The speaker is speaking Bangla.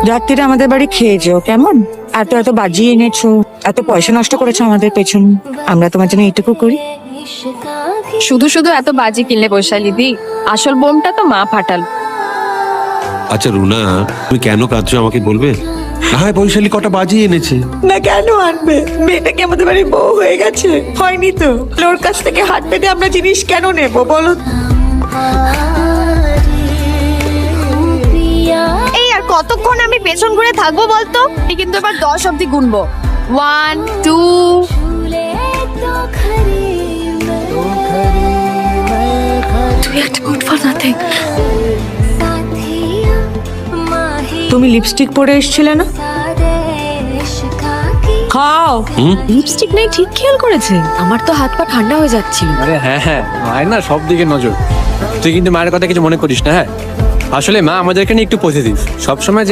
রাত্রিরে আমাদের বাড়ি খেয়ে যেও, কেমন? এত এত বাজিয়ে এনেছো, এত পয়সা নষ্ট করেছো আমাদের পেছন, আমরা তোমার জন্য এইটুকু করি। শুধু শুধু এত বাজি কিনলে বৈশালী দি, আসল বোমটা তো মা ফাটাল। আচ্ছা রুনা, তুমি কেন কাঁদছো আমাকে বলবে? না হয় বৈশালী কটা বাজিয়ে এনেছে। না কেন আনবে? মেয়েটা কি আমাদের বাড়ির বউ হয়ে গেছে? হয়নি তো। ওর কাছ থেকে হাত পেতে আমরা জিনিস কেন নেবো বলো? এই আর কতক্ষণ আমি পেছন ঘুরে থাকবো বলতো? আমি কিন্তু এবার 10 অব্দি গুনবো। 1 2। তুই একটা গুড ফর নাথিং। তুমি লিপস্টিক পরে এসেছিলে না? খাও। লিপস্টিক নেই ঠিক খেয়াল করেছে। আমার তো হাত পা ঠান্ডা হয়ে যাচ্ছিল। আরে হ্যাঁ হ্যাঁ, মায়ের না সব দিকে নজর। তুই কিন্তু মায়ের কথা কিছু মনে করিস না, হ্যাঁ? আসলে মা আমাদেরকে নিয়ে একটু পজিটিভ সবসময়।